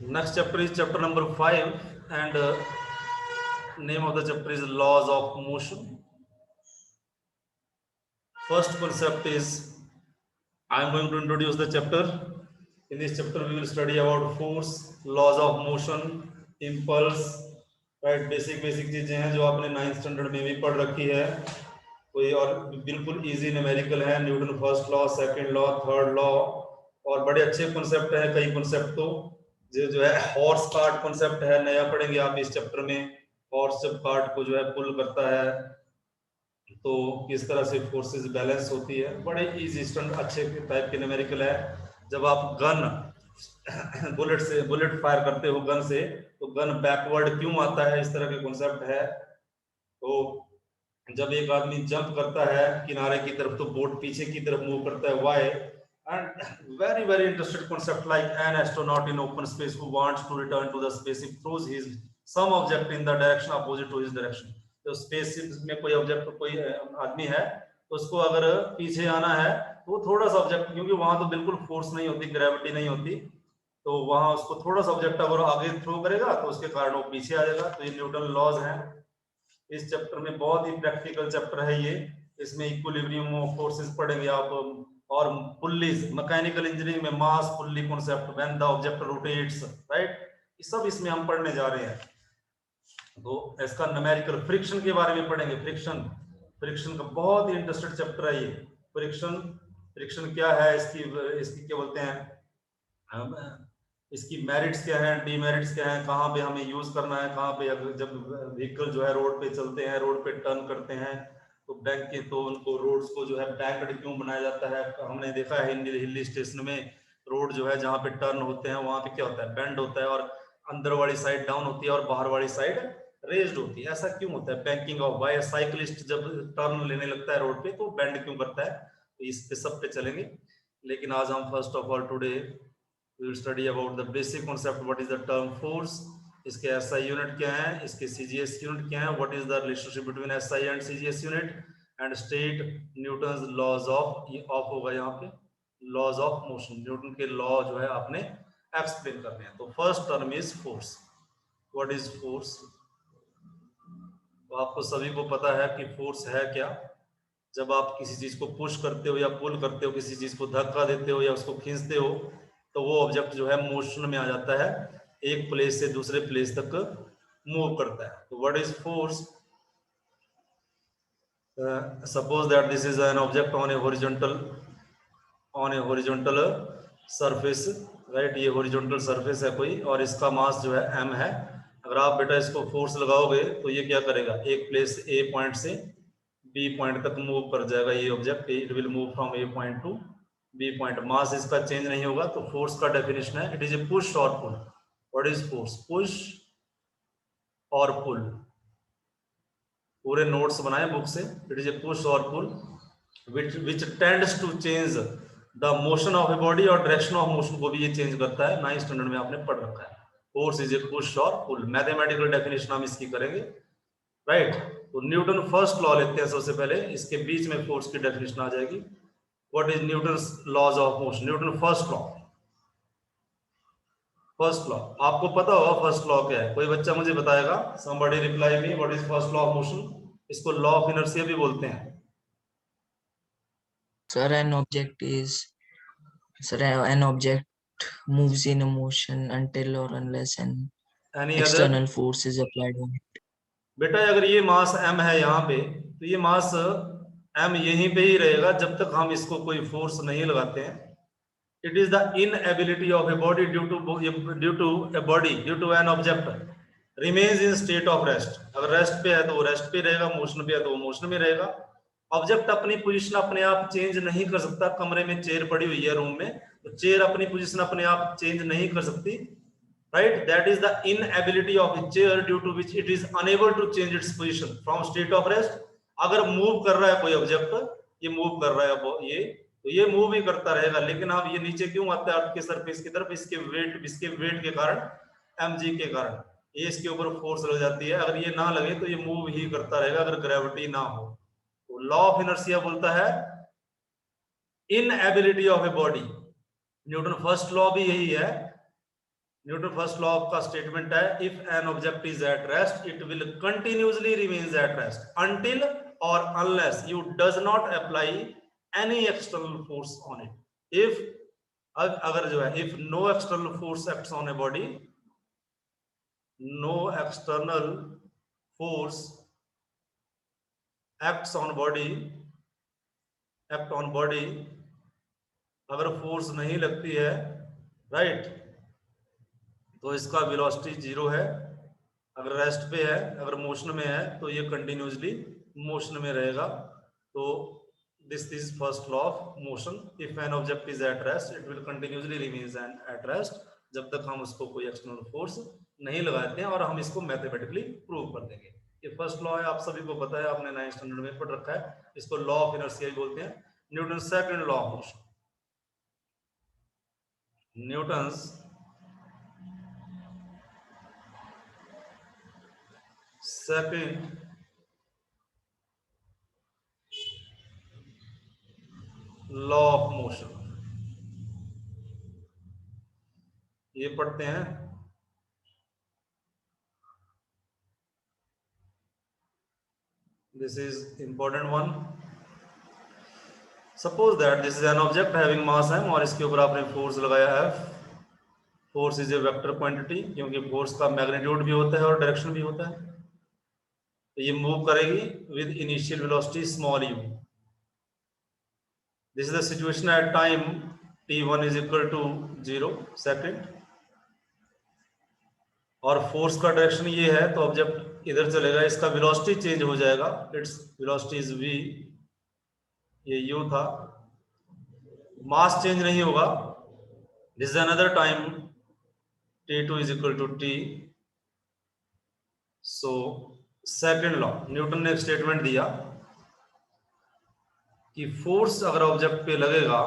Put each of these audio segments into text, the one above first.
Next chapter is chapter number 5, and name of the chapter is laws of motion. First concept is I am going to introduce the chapter. In this chapter, we will study about force, laws of motion, impulse, right? Basic चीजें हैं जो आपने 9th standard में भी पढ़ रखी है. कोई और बिल्कुल इजी न्यूमेरिकल है, Newton first law, second law, third law, और बड़े अच्छे कॉन्सेप्ट है. कई कॉन्सेप्ट तो जो है हॉर्स कार्ट कॉन्सेप्ट है, नया पढ़ेंगे आप इस चैप्टर में. हॉर्स जब कार्ट को जो है पुल करता है तो किस तरह से फोर्सेस बैलेंस होती है. बड़े इजी स्टैंड अच्छे टाइप के न्यूमेरिकल है. जब आप गन बुलेट फायर करते हो गन से, तो गन बैकवर्ड क्यों आता है, इस तरह के कॉन्सेप्ट है. तो जब एक आदमी जंप करता है किनारे की तरफ, तो बोट पीछे की तरफ मूव करता है, why. And very interested concept like an astronaut in open space who wants to return to the spaceship throws his some object in the direction opposite to his direction. तो spaceship में कोई object, कोई आदमी है, तो उसको अगर पीछे आना है तो वो थोड़ा सा ऑब्जेक्ट, क्योंकि वहां तो बिल्कुल फोर्स नहीं होती, ग्रेविटी नहीं होती, तो वहां उसको थोड़ा सा ऑब्जेक्ट अगर आगे थ्रो करेगा तो उसके कारण वो पीछे आ जाएगा. तो ये न्यूटन लॉज हैं. इस चैप्टर में बहुत ही प्रैक्टिकल चैप्टर है ये. इसमें इक्विलिब्रियम ऑफ फोर्सेस पढ़ेंगे आप, और पुल्लीज, मैकेनिकल इंजीनियरिंग में mass pulley concept, when the object rotates, right, ये सब इसमें हम पढ़ने जा रहे हैं. तो इसका न्यूमेरिकल फ्रिक्शन के बारे में पढ़ेंगे. फ्रिक्शन का बहुत ही इंटरेस्टेड चैप्टर है ये. फ्रिक्शन क्या है, इसकी क्या बोलते हैं, इसकी मेरिट्स क्या हैं, डीमेरिट्स क्या हैं, कहाँ पे हमें यूज करना है, कहाँ पे जब व्हीकल जो है रोड पे चलते हैं, रोड पे टर्न करते हैं, तो बैंक के, तो उनको रोड्स को जो है बैंक्ड क्यों बनाया जाता है. हमने देखा है हिली स्टेशन में रोड जो है जहाँ पे टर्न होते हैं वहां पे क्या होता है, बेंड होता है, और अंदर वाली साइड डाउन होती है और बाहर वाली साइड रेज्ड होती है. ऐसा क्यों होता है, बैंकिंग ऑफ बाय साइकिलिस्ट जब टर्न लेने लगता है रोड पे तो बेंड क्यों करता है. तो इस पे सब पे चलेंगे. लेकिन आज हम first of all today we will study about the basic concept, what is the term force, इसके SI यूनिट क्या है, इसके CGS यूनिट क्या है, what is the relationship between SI and CGS unit, and state Newton's laws of होगा यहाँ पे laws of motion. Newton के लॉ जो है आपने एक्सप्लेन करने हैं. तो first term is force. What is force? तो आपको सभी को पता है कि फोर्स है क्या. जब आप किसी चीज को पुश करते हो या पुल करते हो, किसी चीज को धक्का देते हो या उसको खींचते हो, तो वो ऑब्जेक्ट जो है मोशन में आ जाता है, एक प्लेस से दूसरे प्लेस तक मूव करता है. तो what is force? Suppose that this is an object on A horizontal surface, right. ये हॉरिजॉन्टल सरफेस है कोई, और इसका मास जो है m है. अगर आप बेटा इसको फोर्स लगाओगे तो ये क्या करेगा, एक प्लेस ए पॉइंट से बी पॉइंट तक मूव कर जाएगा ये object. It will move from A point to B point. Mass इसका चेंज नहीं होगा. तो फोर्स का डेफिनेशन है, इट इज ए पुश और pull. What is force? Push और पुल. पूरे नोट्स बनाए बुक से. इट इज ए पुश और पुल which tends to change the motion of a body, और डायरेक्शन ऑफ मोशन को भी ये चेंज करता है. 9th स्टैंडर्ड में आपने पढ़ रखा है. फोर्स इज ए पुश और पुल. मैथमेटिकल डेफिनेशन हम इसकी करेंगे, राइट. तो न्यूटन फर्स्ट लॉ लेते हैं सबसे पहले, इसके बीच में फोर्स की डेफिनेशन आ जाएगी. What is Newton's laws of motion? Newton first law. First law आपको पता होगा फर्स्ट लॉ क्या है? कोई बच्चा मुझे बताएगा? somebody reply me, what is first law of motion? इसको लॉ ऑफ इनर्शिया भी बोलते हैं. Sir, an object moves in a motion until or unless an Any external other? force is applied on it. बेटा अगर ये मास m है यहाँ पे, तो ये मास m यहीं पे ही रहेगा जब तक हम इसको कोई फोर्स नहीं लगाते हैं. It is the inability of a body due to an object remains in state of rest. अगर रेस्ट पे है तो वो रेस्ट पे रहेगा, मोशन पे है तो वो मोशन में रहेगा. ऑब्जेक्ट अपनी पोजीशन अपने आप चेंज नहीं कर सकता. कमरे में चेयर पड़ी हुई है रूम में, तो चेयर अपनी पोजीशन अपने आप चेंज नहीं कर सकती, right. That is the inability of a chair due to which it is unable to change its position from state of rest. अगर मूव कर रहा है कोई ऑब्जेक्ट, ये मूव कर रहा है ये, तो ये मूव ही करता रहेगा. लेकिन अब ये नीचे क्यों आता है आपके सरफेस की तरफ? इसके वेट के कारण, mg के कारण ये इसके ऊपर फोर्स लग जाती है. अगर ये ना लगे तो ये मूव ही करता रहेगा अगर ग्रेविटी ना हो. तो लॉ ऑफ इनर्शिया बोलता है inability of a body. Newton first law भी यही है. न्यूटन फर्स्ट लॉ का स्टेटमेंट है, if an object is at rest it will continuously remains at rest until और unless you does not apply any external force on it. If अगर जो है, if no external force acts on a body, no external force acts on body, act on body, अगर force नहीं लगती है, right, तो इसका वेलोसिटी जीरो है। अगर रेस्ट पे है, अगर मोशन में है, तो ये कंटिन्यूसली मोशन में रहेगा। तो this is first law of motion, if an object is at rest it will continuously remains at rest, जब तक हम उसको कोई एक्सटर्नल फोर्स नहीं लगाते हैं, और हम इसको मैथमेटिकली प्रूव कर देंगे। ये फर्स्ट लॉ है, आप सभी को पता है, आपने 9th स्टैंडर्ड में पढ़ रखा है, इसको लॉ ऑफ इनर्शिया बोलते हैं। Newton second law of motion, Newton's second law of motion, ये पढ़ते हैं। This is important one. Suppose that this is an object having mass m और इसके ऊपर आपने फोर्स लगाया f। Force is a vector quantity, क्योंकि फोर्स का मैग्नीट्यूड भी होता है और डायरेक्शन भी होता है। तो ये मूव करेगी with initial velocity small u। This is the situation at time t1 is equal to 0 second, और फोर्स का डायरेक्शन ये है, तो ऑब्जेक्ट इधर चलेगा, इसका वेलोसिटी चेंज हो जाएगा, इट्स वेलोसिटी इज v, ये u था, मास चेंज नहीं होगा। This is another time t2 is equal to t। So second law, Newton ने एक स्टेटमेंट दिया कि फोर्स अगर ऑब्जेक्ट पे लगेगा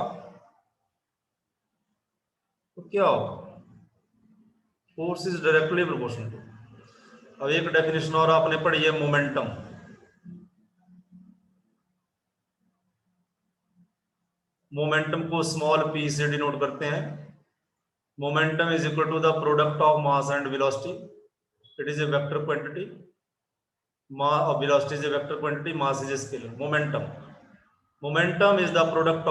तो क्या होगा, force is directly proportional to. अब एक डेफिनेशन और आपने पढ़ी है, मोमेंटम। मोमेंटम को स्मॉल p से डिनोट करते हैं। Momentum is equal to the product of mass and velocity, it is a vector quantity, velocity is a vector quantity, mass is a scalar। momentum is the product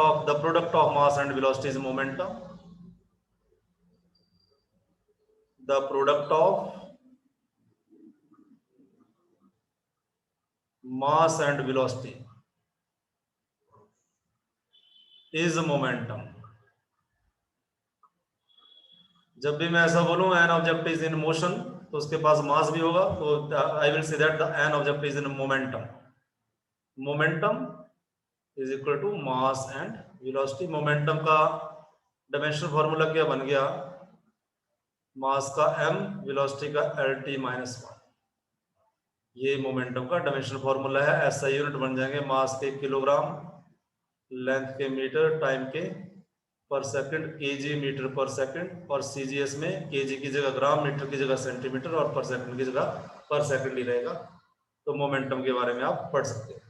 of mass and velocity is momentum, the product of mass and velocity is momentum। जब भी मैं ऐसा बोलूं an object is in motion, तो उसके पास mass भी होगा, तो I will say that the an object is in momentum. Momentum is equal to mass and velocity. Momentum का डायमेंशनल फॉर्मूला क्या बन गया, मास का m, वेलोसिटी का LT-1। ये मोमेंटम का डायमेंशनल फॉर्मूला है। ऐसा यूनिट बन जाएंगे, मास के किलोग्राम, लेंथ के मीटर, टाइम के पर सेकंड, केजी मीटर पर सेकंड, और सीजीएस में केजी की जगह ग्राम, मीटर की जगह सेंटीमीटर, और पर सेकंड की जगह पर सेकंड ही रहेगा। तो मोमेंटम के बारे में आप पढ़ सकते हैं।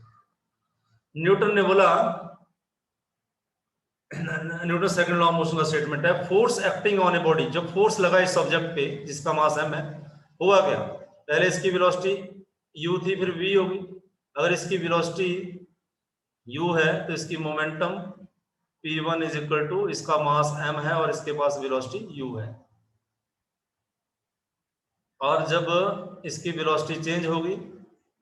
न्यूटन ने बोला, Newton second law of motion का स्टेटमेंट है, force acting on a body, जब फोर्स लगा इस ऑब्जेक्ट पे जिसका मास m है, हुआ क्या, पहले इसकी वेलोसिटी u थी, फिर v होगी। अगर इसकी वेलोसिटी u है तो इसकी momentum p1 is equal to, इसका मास m है और इसके पास वेलोसिटी u है। और जब इसकी वेलोसिटी चेंज होगी,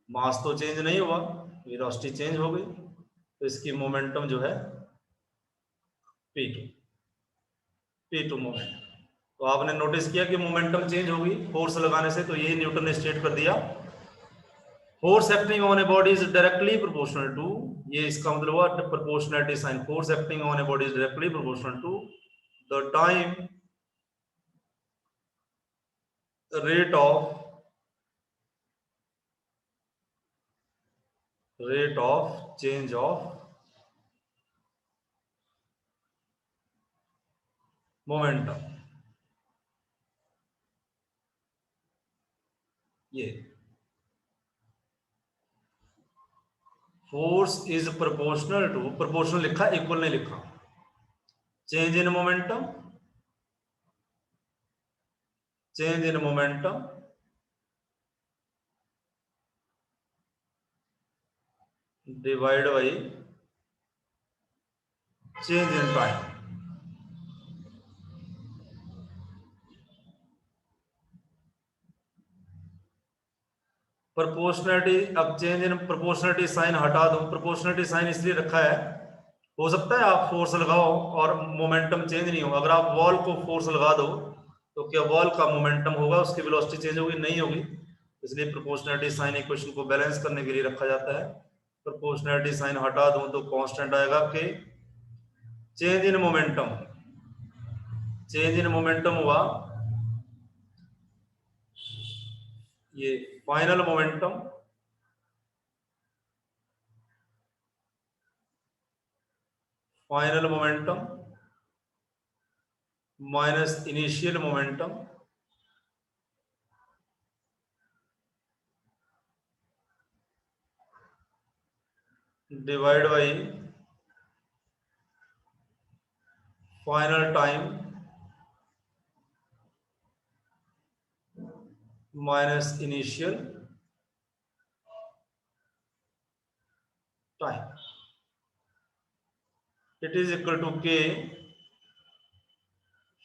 मास तो चेंज नहीं हुआ, वेलोसिटी चेंज हो गई, तो इसकी मोमेंटम जो है P2 मोमेंट। तो आपने नोटिस किया कि मोमेंटम चेंज होगी फोर्स लगाने से, तो यही न्यूटन ने स्टेट कर दिया, force acting on a body is directly proportional to, ये इसका मतलब हुआ proportionality sign, force acting on a body is directly proportional to the time rate of change of momentum। ये force is proportional to, proportional लिखा, equal नहीं लिखा, change in momentum change in momentum divided by change in time. Proportionality, अब change in proportionality sign हटा दो, proportionality sign इसलिए रखा है, हो सकता है आप फोर्स लगाओ और मोमेंटम चेंज नहीं होगा। अगर आप वॉल को फोर्स लगा दो तो क्या वॉल का मोमेंटम होगा, उसकी वेलोसिटी चेंज होगी? नहीं होगी। इसलिए प्रोपोर्शनलिटी साइन इक्वेशन को बैलेंस करने के लिए रखा जाता है। प्रोपोर्शनलिटी साइन हटा दूं तो कांस्टेंट आएगा कि change in momentum, change in momentum हुआ ये final momentum minus initial momentum divide by final time minus initial time. It is equal to k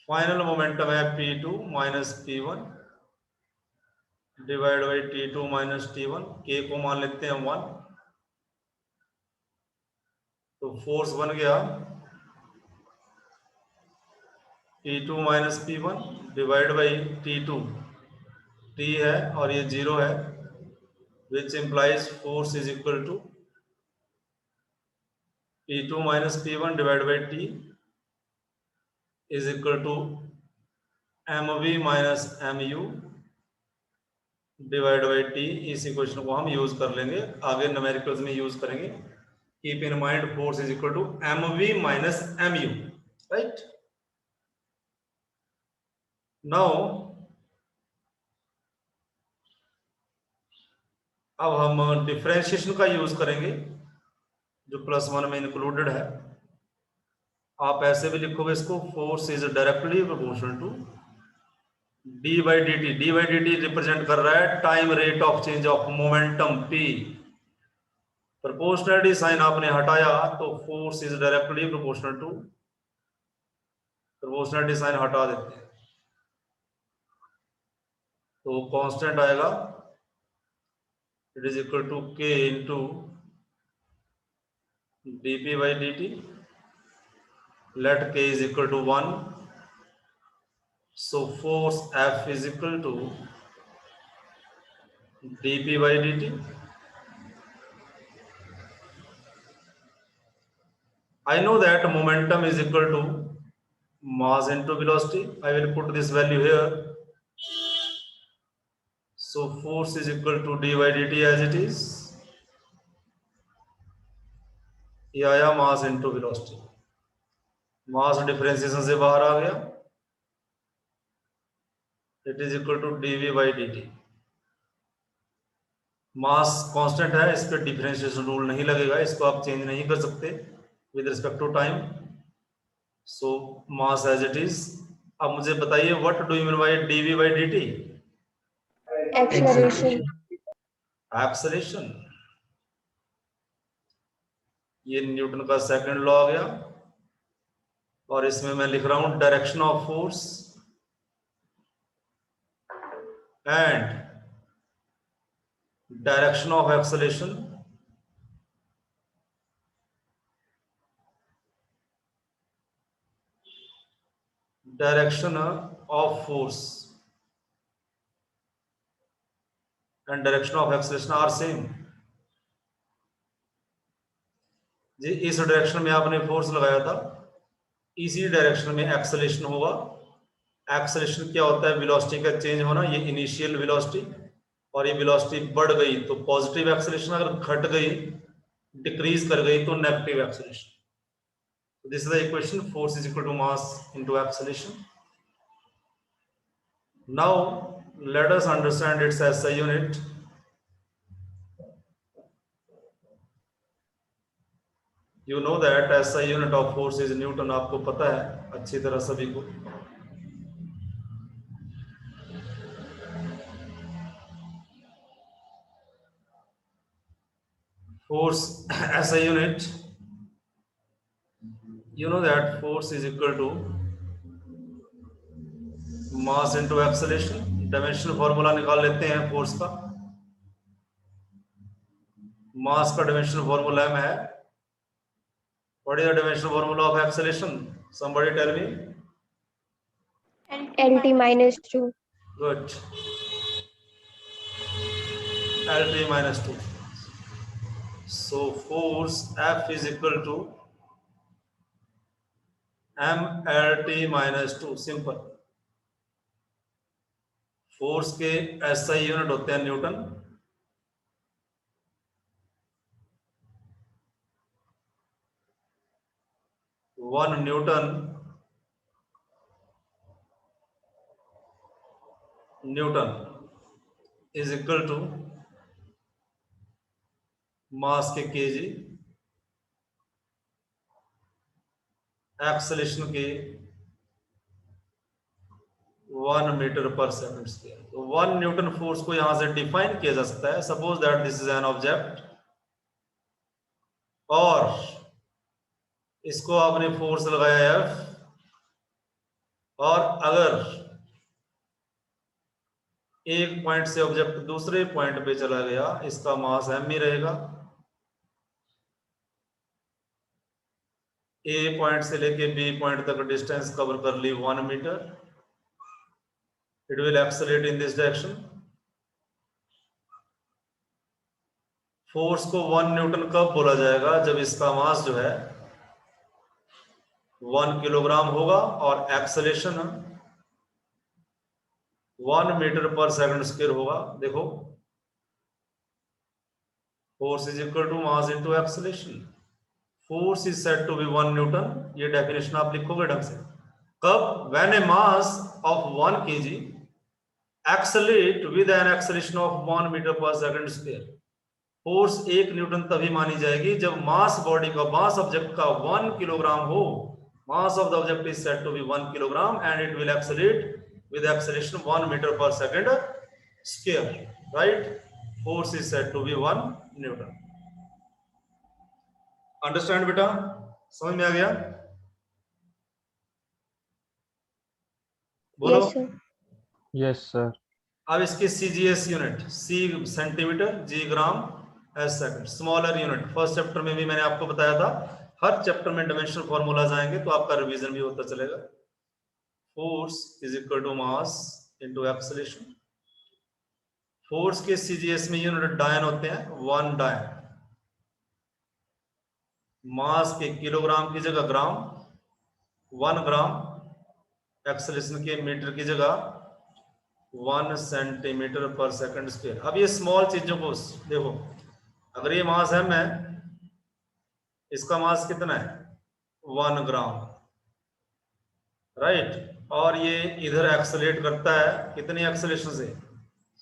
final momentum है P2 minus P1 divide by T2 minus T1। के को मान लेते हैं 1, तो force बन गया P2 minus P1 divide by T2, T है और ये 0 है, which implies force is equal to P2 minus P1 divide by T is equal to mv minus mu divide by T। इस इक्वेशन को हम यूज कर लेंगे, आगे न्यूमेरिकल्स में यूज करेंगे। Keep in mind force is equal to mv minus mu, right. Now अब हम डिफरेंशिएशन का यूज करेंगे जो +1 में इंक्लूडेड है। आप ऐसे भी लिखोगे इसको, force is directly proportional to d by dt। d by dt represent कर रहा है time rate of change of momentum p। Proportionality sign आपने हटाया तो force is directly proportional to, proportionality sign हटा देते हैं तो कांस्टेंट आएगा, it is equal to k into dp by dt। let k is equal to 1, so force F is equal to dp by dt। I know that momentum is equal to mass into velocity. I will put this value here, so force is equal to d by dt as it is। ये आया mass into velocity, mass differentiation से बाहर आ गया, it is equal to dv by dt। Mass constant है, इस पर differentiation rule नहीं लगेगा, इसको आप चेंज नहीं कर सकते with respect to time, so mass as it is. अब मुझे बताइए what do you mean by dv by dt? Acceleration. Acceleration. ये न्यूटन का सेकंड लॉ आ गया और इसमें मैं लिख रहा हूं direction of force and direction of acceleration direction of force and direction of acceleration are same. जी इस डायरेक्शन में आपने फोर्स लगाया था, इसी डायरेक्शन में एक्सेलरेशन होगा। एक्सेलरेशन क्या होता है? वेलोसिटी का चेंज होना, ये इनिशियल वेलोसिटी, और ये वेलोसिटी बढ़ गई तो पॉजिटिव एक्सेलरेशन, अगर घट गई डिक्रीज कर गई तो negative acceleration. This is the equation, force is equal to mass into acceleration. Now let us understand its SI unit. You know that SI unit of force is Newton, आपको पता है अच्छी तरह सभी को। force as a unit, you know that force is equal to mass into acceleration. Dimensional formula निकाल लेते हैं फोर्स का. मास का डायमेंशनल फॉर्मूला है, what is the dimensional formula of acceleration? Somebody tell me. LT minus 2. Good. LT minus 2. So force F is equal to MLT minus 2. Simple. Force के SI unit होते हैं Newton. One Newton is equal to mass के kg, acceleration के 1 metre पर second square. तो 1 Newton force को यहां से डिफाइन किया जा सकता है. Suppose that this is an object और इसको आपने फोर्स लगाया F, और अगर एक पॉइंट से ऑब्जेक्ट दूसरे पॉइंट पे चला गया, इसका मास m ही रहेगा. A पॉइंट से लेके B पॉइंट तक डिस्टेंस कवर कर ली 1 metre. It will accelerate in this direction. Force को 1 न्यूटन कब बोला जाएगा? जब इसका मास जो है 1 किलोग्राम होगा और एक्सेलरेशन 1 मीटर पर सेकंड स्क्वायर होगा. देखो, force is equal to mass into acceleration. Force is said to be 1 Newton. ये डेफिनेशन आप लिखोगे ढंग से. कब? When a mass of 1 kg accelerate with an acceleration of 1 metre पर सेकंड स्क्वायर. फोर्स 1 न्यूटन तभी मानी जाएगी जब मास बॉडी का, मास ऑब्जेक्ट का 1 किलोग्राम हो. Mass of the object is said to be 1 kilogram and it will accelerate with acceleration 1 meter per second square. Right? Force is said to be 1 Newton. Understand बेटा? समझ में आ गया? बोलो. Yes, sir. Yes, sir. अब इसके CGS unit, C centimetre, G gram, S second. Smaller unit first chapter में भी मैंने आपको बताया था. हर चैप्टर में डायमेंशनल फॉर्मूलाज आएंगे तो आपका रिवीजन भी होता चलेगा. Force is equal to mass into acceleration. Force के CGS में यूनिट डायन होते हैं. 1 डायन. मास के किलोग्राम की जगह ग्राम, 1 ग्राम. एक्सेलरेशन के मीटर की जगह 1 सेंटीमीटर पर सेकंड स्क्वायर. अब ये स्मॉल चीजों को देखो. अगर ये मास m है, इसका मास कितना है? 1 ग्राम. राइट? और ये इधर एक्सेलरेट करता है कितनी एक्सेलरेशन से?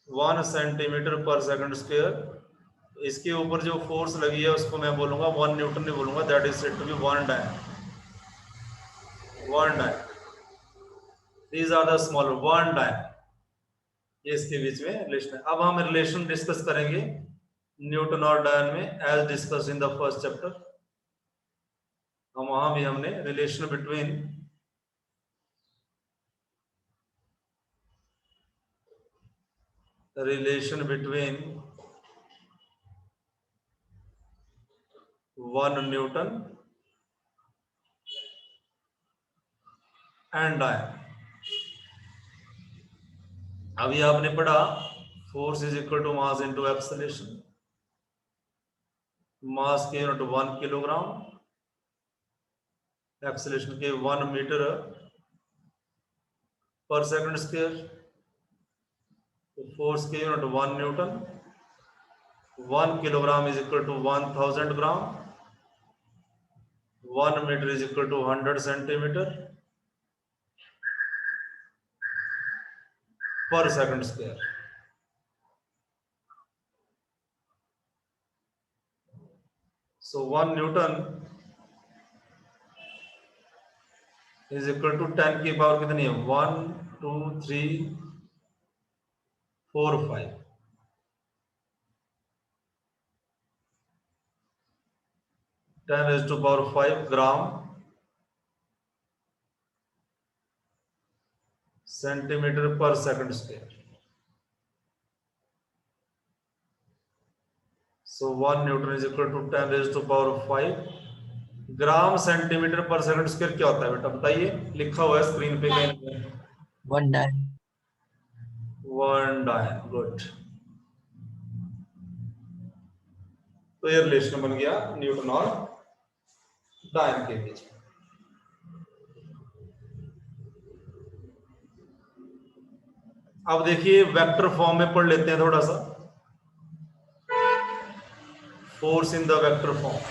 1 सेंटीमीटर पर सेकंड स्क्वायर. इसके ऊपर जो फोर्स लगी है उसको मैं बोलूंगा 1 न्यूटन नहीं बोलूंगा. That is said to be 1 dyne. 1 डायन. दीज आर द स्मॉलर 1 डायन. ये इसके बीच में रिलेशन है. अब हम रिलेशन डिस्कस करेंगे न्यूटन और डायन में as discuss in the first chapter. वहां भी हमने relation between relation between 1 Newton and iron. अभी आपने पढ़ा force is equal to mass into acceleration. Mass के यूनिट 1 किलोग्राम, एक्सेलरेशन के 1 मीटर पर सेकंड स्क्वायर. फोर्स के unit 1 Newton. 1 kilogram is equal to 1000 gram. 1 metre is equal to 100 centimetre पर second square. So 1 Newton is equal to 10 की power कितनी है? 1 2 3 4 5. 10⁵ gram centimetre पर second square. So 1 Newton is equal to 10⁵ gram centimetre पर second square क्या होता है बेटा बताइए. लिखा हुआ है स्क्रीन पे कहीं पे. 1 डायन. 1 डायन. गुड. तो ये रिलेशन बन गया न्यूटन और डायन के बीच. अब देखिए वेक्टर फॉर्म में पढ़ लेते हैं थोड़ा सा. Force in the vector form.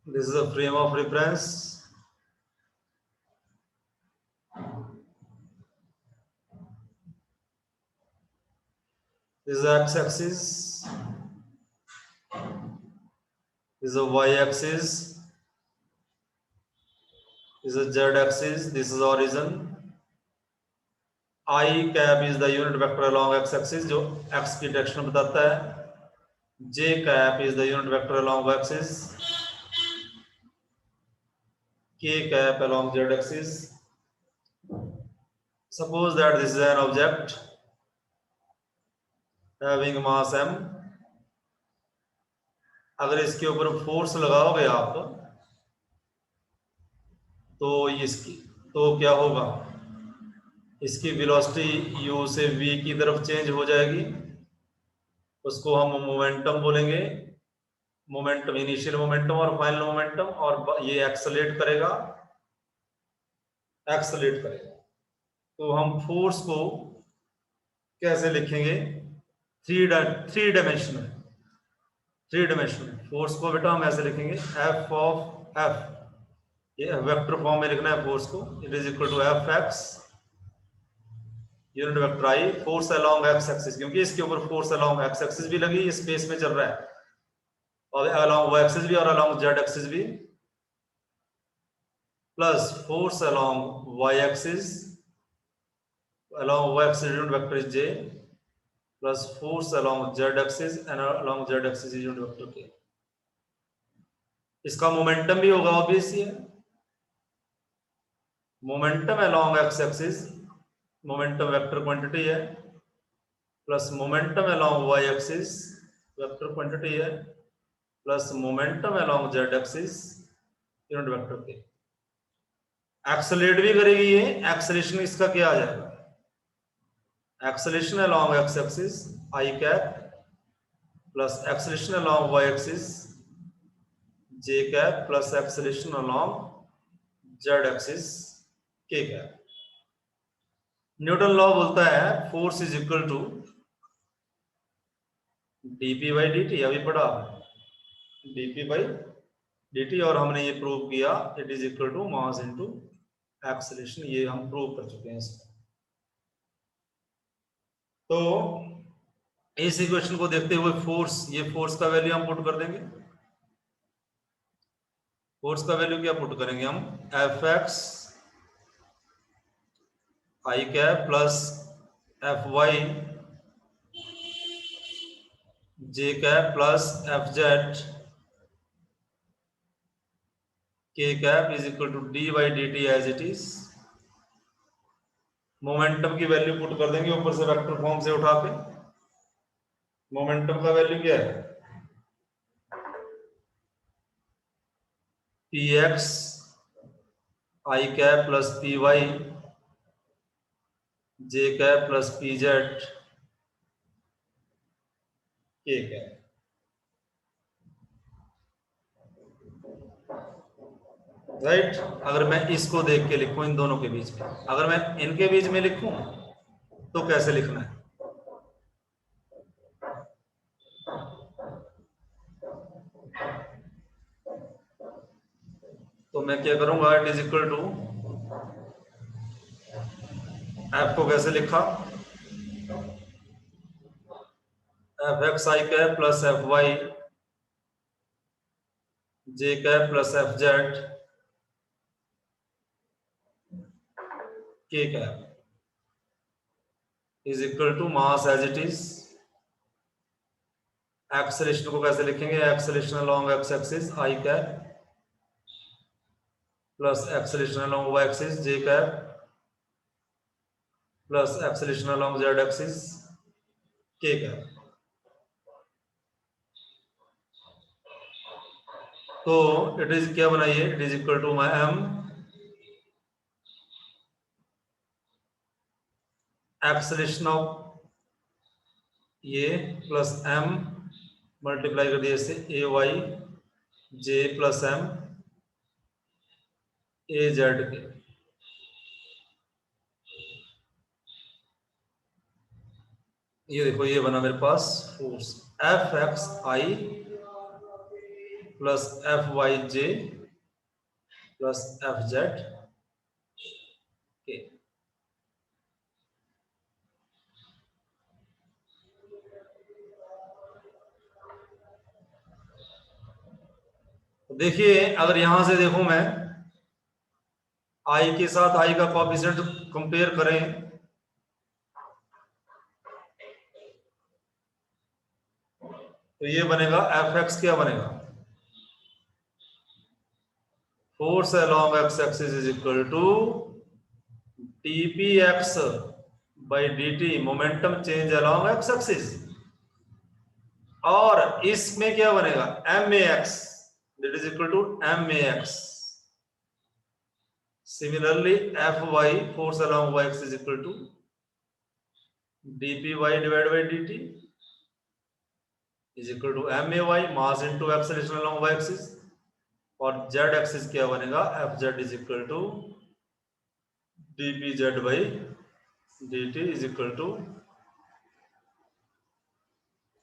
This is a frame of reference. This is x-axis. This is a y-axis. This is a z-axis. This is origin. I cap is the unit vector along x-axis जो x की direction बताता है. J cap is the unit vector along y-axis. K cap along z-axis. Suppose that this is an object having mass m. अगर इसके ऊपर force लगाओगे आप तो इसकी तो क्या होगा. इसकी वेलोसिटी u से v की तरफ चेंज हो जाएगी. उसको हम मोमेंटम बोलेंगे. मोमेंटम इनिशियल मोमेंटम और फाइनल मोमेंटम. और ये एक्सेलरेट करेगा. तो हम फोर्स को कैसे लिखेंगे. Three dimensional. फोर्स को बेटा हम ऐसे लिखेंगे एफ ऑफ एफ. ये वेक्टर फॉर्म में लिखना है फोर्स को. It is equal to f x unit vector i force along x axis. क्योंकि इसके ऊपर फोर्स अलोंग एक्स एक्सिस भी लगी, स्पेस में चल रहा है, और अलोंग वाई एक्सिस भी और अलोंग जेड एक्सिस भी, plus force along y axis unit vector is j, plus force along z axis and along z axis unit vector k. इसका मोमेंटम भी होगा ऑब्वियस ही है. Momentum along x axis momentum vector quantity है, plus momentum along y axis vector quantity है, plus momentum along z axis unit vector k. Accelerate भी करेगी ये. एक्सेलरेशन इसका क्या आ जाएगा. Acceleration along x axis i cap plus acceleration along y axis j cap plus acceleration along z axis k cap. Newton law बोलता है force is equal to dp by dt. अभी पढ़ा dp बाई dt और हमने ये prove किया it is equal to mass into acceleration. ये हम प्रूव कर चुके हैं इसको. तो इस इक्वेशन को देखते हुए ये फोर्स का वैल्यू हम पुट कर देंगे. फोर्स का वैल्यू क्या पुट करेंगे हम. F x I cap plus F Y J cap plus F Z K cap is equal to D by D T as it is. Momentum की value put कर देंगे ऊपर से वेक्टर फॉर्म से उठा के. मोमेंटम का वैल्यू क्या है. पी एक्स आई कैप प्लस पी वाई जे cap plus P Z K cap. Right. अगर मैं इसको देख के लिखूं इन दोनों के बीच में, अगर मैं इनके बीच में लिखूं तो कैसे लिखना है. तो मैं क्या करूंगा. It is equal to f को कैसे लिखा. F x I cap plus F Y J cap plus F z k cap is equal to mass as it is. Acceleration को कैसे लिखेंगे? Acceleration along x axis i cap plus acceleration along y axis j cap plus acceleration along z axis k cap. तो it is क्या बनाइए? It is equal to my m acceleration of ये plus m multiply कर दिया इससे a y j plus m a z k. ये देखो ये बना मेरे पास force f x i plus F Y j plus F Z k. देखिए अगर यहां से देखो मैं आई के साथ आई का कोएफिशिएंट कंपेयर करें तो ये बनेगा एफ एक्स क्या बनेगा? Force along x axis is equal to dpx by dt momentum change along x axis. और इसमें क्या बनेगा? max that is equal to max. Similarly fy force along y axis is equal to dpy divided by dt is equal to may mass into acceleration along y axis. और z axis क्या बनेगा? fz is equal to dpz by dt is equal to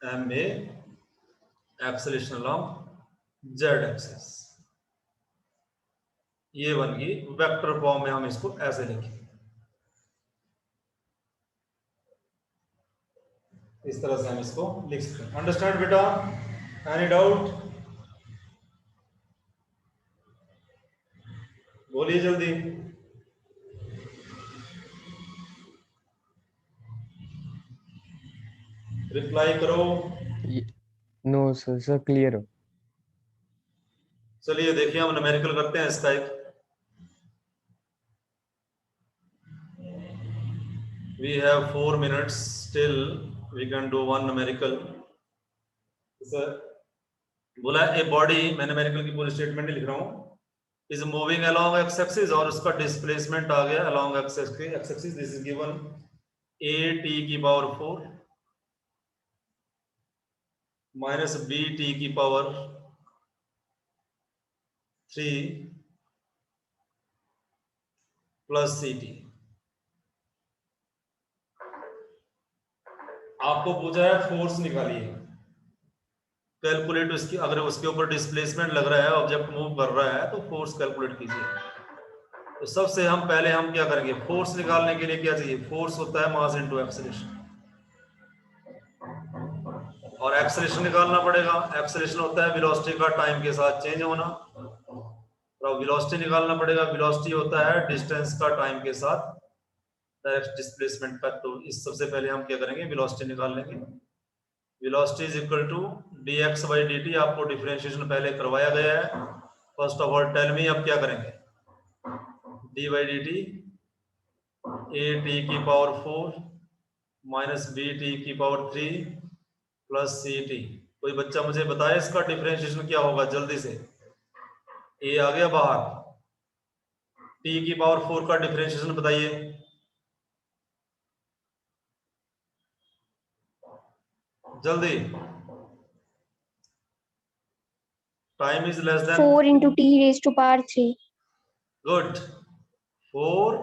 ma acceleration along z axis. ये बन गई vector form में, हम इसको ऐसे लिखेंगे, इस तरह से हम इसको लिख सकते हैं. अंडरस्टैंड बेटा? Any doubt? बोलिए जल्दी. रिप्लाई करो. नो सर क्लियर हो. चलिए देखिए हम न्यूमेरिकल करते हैं इसका एक. We have 4 minutes still. We can do one numerical. Sir बोला ए बॉडी, मैं न्यूमेरिकल की पूरी स्टेटमेंट नहीं लिख रहा हूँ, is moving along x axis और उसका डिस्प्लेसमेंट आ गया along x axis. This is given a t की पावर 4 माइनस b t की पावर 3 प्लस सी टी. आपको पूछा है फोर्स निकालिए, कैलकुलेट उसकी. अगर उसके ऊपर डिस्प्लेसमेंट लग रहा है, ऑब्जेक्ट मूव कर रहा है, तो फोर्स कैलकुलेट कीजिए. तो सबसे हम पहले हम क्या करेंगे? फोर्स निकालने के लिए क्या चाहिए? फोर्स होता है मास इनटू एक्सेलरेशन, और एक्सेलरेशन निकालना पड़ेगा. एक्सेलरेशन होता है वेलोसिटी का टाइम के साथ चेंज होना, और वेलोसिटी निकालना पड़ेगा. वेलोसिटी होता है डिस्टेंस का टाइम के साथ डायरेक्ट डिस्प्लेसमेंट का. तो इस सबसे पहले हम क्या करेंगे? वेलोसिटी निकाल लेंगे. Velocity is equal to dx by dt. आपको डिफरेंशिएशन पहले करवाया गया है. First of all tell me, अब क्या करेंगे? d by dt a t की पावर 4 माइनस b t की पावर 3 प्लस सी टी. कोई बच्चा मुझे बताए इसका डिफरेंशिएशन क्या होगा जल्दी से? a आ गया बाहर, t की पावर 4 का डिफरेंशिएशन बताइए. जल्दी. Time is less then 4 into t raised to power 3. Good. 4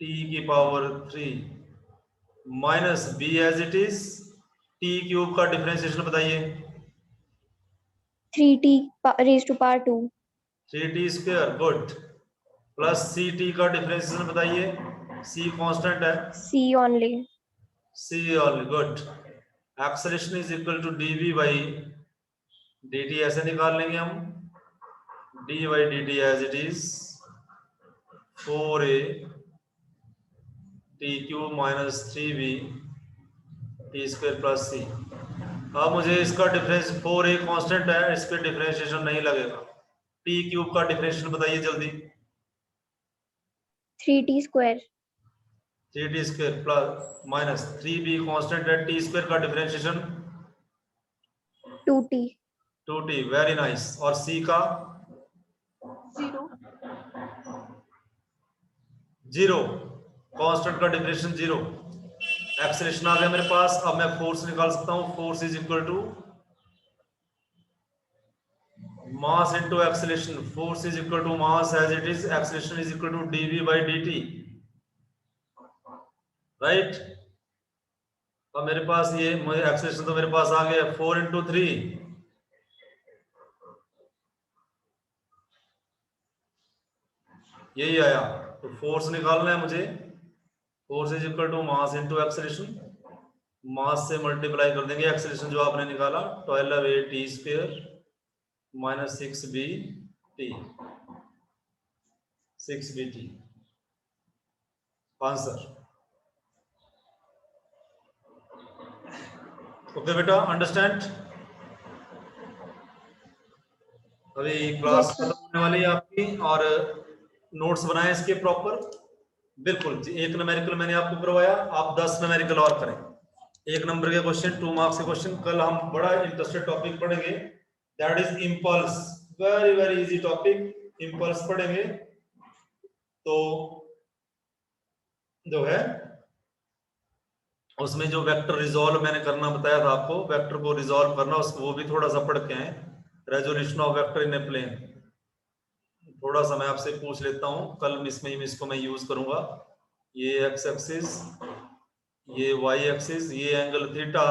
t की power 3 minus b as it is t cube का डिफरेंशिएशन बताइए. 3t raised to power 2. 3t square. Good. Plus ct का differentiation बताइए. c constant है. c only. c all. Good. Acceleration is equal to dv by dt. ऐसे निकाल लेंगे हम. d by dt as it is 4a T cube minus 3b t square plus c. अब मुझे इसका डिफरेंस 4a कांस्टेंट है, इसके डिफरेंशिएशन नहीं लगेगा। टी क्यूब का डिफरेंशिएशन बताइए जल्दी। 3t square 3t square plus minus 3b constant है, टी स्क्वायर का differentiation 2t 2t। Very nice. और c का 0 कांस्टेंट का डिफरेंशिएशन 0। एक्सेलरेशन आ गया मेरे पास। अब मैं फोर्स निकाल सकता हूं। Force is equal to mass into acceleration. Force is equal to mass as it is, acceleration is equal to dv by dt, right. अब मेरे पास ये मुझे एक्सेलरेशन तो मेरे पास आ गया 4 इंटू 3, यही आया। तो फोर्स निकालना है मुझे। Force is equal to mass into acceleration, mass से मल्टीप्लाई कर देंगे एक्सेलरेशन जो आपने निकाला, 12a t square minus 6b t, 6b t answer. Okay बेटा, अंडरस्टैंड। अभी क्लास Yes, sir. खत्म होने वाली है आपकी, और नोट्स बनाए इसके प्रॉपर। बिल्कुल जी, एक न्यूमेरिकल मैंने आपको करवाया, आप 10 न्यूमेरिकल और करें। 1 नंबर के क्वेश्चन, 2 मार्क्स के क्वेश्चन। कल हम बड़ा इंटरेस्टेड टॉपिक पढ़ेंगे, that is impulse. Very very easy topic, impulse पढ़ेंगे। तो जो है उसमें जो वेक्टर रिजॉल्व मैंने करना बताया था आपको, वेक्टर को रिजॉल्व करना, उसको वो भी थोड़ा सा पढ़ के आए। Resolution of vector in a plane थोड़ा सा मैं आपसे पूछ लेता हूं, कल इसमें इसको मैं यूज करूंगा। ये एक्स एक्सिस, ये वाई एक्सिस, ये एंगल थीटा,